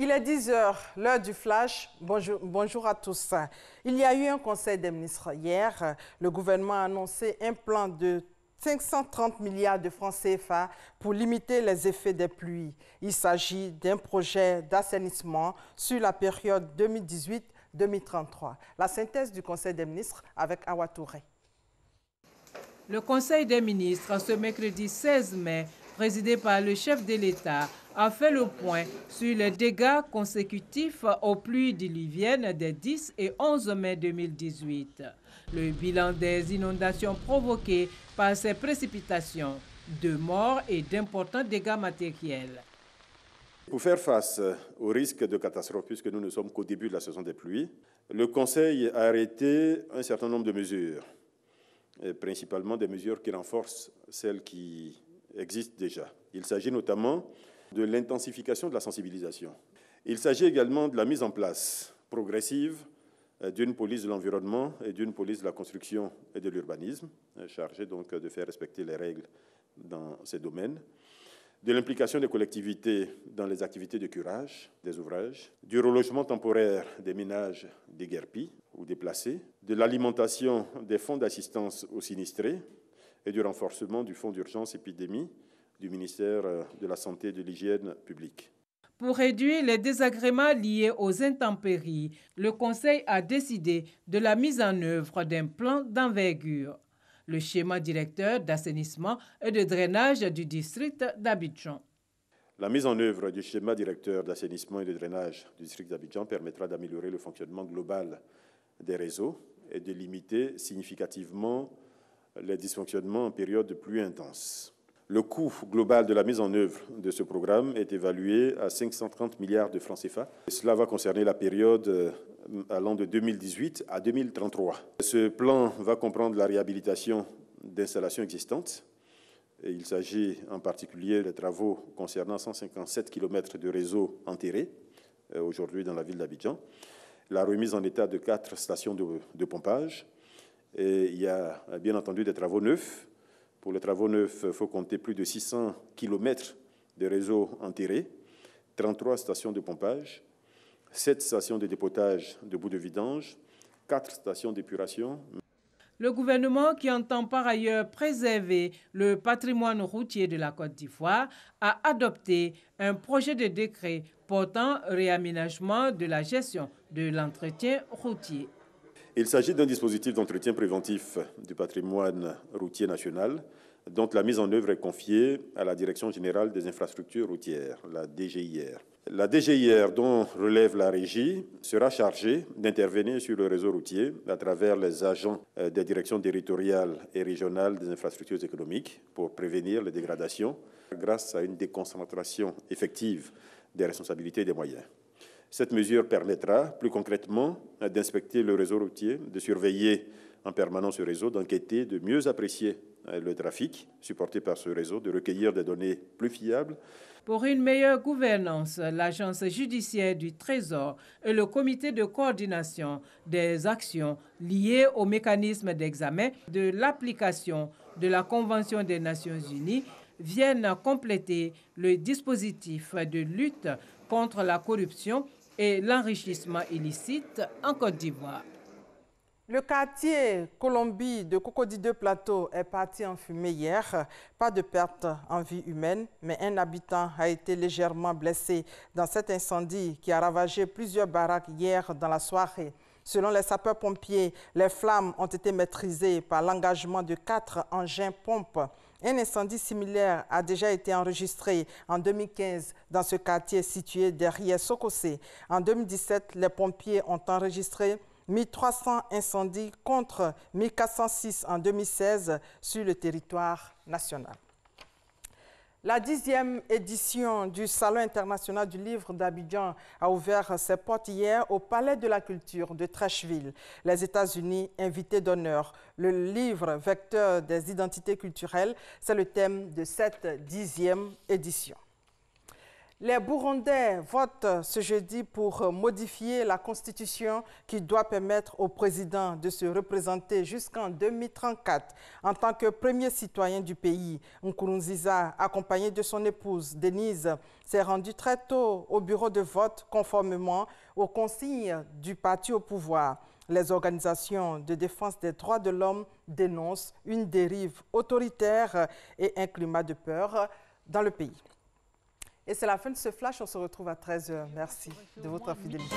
Il est 10 heures, l'heure du flash. Bonjour à tous. Il y a eu un conseil des ministres hier. Le gouvernement a annoncé un plan de 530 milliards de francs CFA pour limiter les effets des pluies. Il s'agit d'un projet d'assainissement sur la période 2018-2033. La synthèse du conseil des ministres avec Awa Touré. Le conseil des ministres, ce mercredi 16 mai, présidé par le chef de l'État, a fait le point sur les dégâts consécutifs aux pluies diluviennes des 10 et 11 mai 2018. Le bilan des inondations provoquées par ces précipitations, de morts et d'importants dégâts matériels. Pour faire face au risque de catastrophe, puisque nous ne sommes qu'au début de la saison des pluies, le Conseil a arrêté un certain nombre de mesures, et principalement des mesures qui renforcent celles qui existent déjà. Il s'agit notamment de l'intensification de la sensibilisation. Il s'agit également de la mise en place progressive d'une police de l'environnement et d'une police de la construction et de l'urbanisme, chargée donc de faire respecter les règles dans ces domaines, de l'implication des collectivités dans les activités de curage des ouvrages, du relogement temporaire des ménages déguerpis ou déplacés, de l'alimentation des fonds d'assistance aux sinistrés et du renforcement du fonds d'urgence épidémie du ministère de la Santé et de l'Hygiène publique. Pour réduire les désagréments liés aux intempéries, le Conseil a décidé de la mise en œuvre d'un plan d'envergure. Le schéma directeur d'assainissement et de drainage du district d'Abidjan. La mise en œuvre du schéma directeur d'assainissement et de drainage du district d'Abidjan permettra d'améliorer le fonctionnement global des réseaux et de limiter significativement les dysfonctionnements en période de pluie intense. Le coût global de la mise en œuvre de ce programme est évalué à 530 milliards de francs CFA. Cela va concerner la période allant de 2018 à 2033. Ce plan va comprendre la réhabilitation d'installations existantes. Et il s'agit en particulier des travaux concernant 157 km de réseaux enterrés aujourd'hui dans la ville d'Abidjan, la remise en état de 4 stations de pompage. Et il y a bien entendu des travaux neufs. Pour les travaux neufs, il faut compter plus de 600 km de réseaux enterrés, 33 stations de pompage, 7 stations de dépotage de boues de vidange, 4 stations d'épuration. Le gouvernement, qui entend par ailleurs préserver le patrimoine routier de la Côte d'Ivoire, a adopté un projet de décret portant réaménagement de la gestion de l'entretien routier. Il s'agit d'un dispositif d'entretien préventif du patrimoine routier national dont la mise en œuvre est confiée à la Direction générale des infrastructures routières, la DGIR. La DGIR, dont relève la régie, sera chargée d'intervenir sur le réseau routier à travers les agents des directions territoriales et régionales des infrastructures économiques pour prévenir les dégradations grâce à une déconcentration effective des responsabilités et des moyens. Cette mesure permettra, plus concrètement, d'inspecter le réseau routier, de surveiller en permanence ce réseau, d'enquêter, de mieux apprécier le trafic supporté par ce réseau, de recueillir des données plus fiables. Pour une meilleure gouvernance, l'Agence judiciaire du Trésor et le comité de coordination des actions liées au mécanisme d'examen de l'application de la Convention des Nations Unies viennent compléter le dispositif de lutte contre la corruption et l'enrichissement illicite en Côte d'Ivoire. Le quartier Colombie de Cocody 2 Plateau est parti en fumée hier. Pas de perte en vie humaine, mais un habitant a été légèrement blessé dans cet incendie qui a ravagé plusieurs baraques hier dans la soirée. Selon les sapeurs-pompiers, les flammes ont été maîtrisées par l'engagement de 4 engins pompes. Un incendie similaire a déjà été enregistré en 2015 dans ce quartier situé derrière Sokosé. En 2017, les pompiers ont enregistré 1300 incendies contre 1406 en 2016 sur le territoire national. La 10e édition du Salon international du livre d'Abidjan a ouvert ses portes hier au Palais de la Culture de Treichville. Les États-Unis, invités d'honneur. Le livre vecteur des identités culturelles, c'est le thème de cette 10e édition. Les Burundais votent ce jeudi pour modifier la constitution qui doit permettre au président de se représenter jusqu'en 2034. En tant que premier citoyen du pays, Nkurunziza, accompagné de son épouse Denise, s'est rendu très tôt au bureau de vote conformément aux consignes du parti au pouvoir. Les organisations de défense des droits de l'homme dénoncent une dérive autoritaire et un climat de peur dans le pays. Et c'est la fin de ce flash, on se retrouve à 13h. Merci de votre fidélité.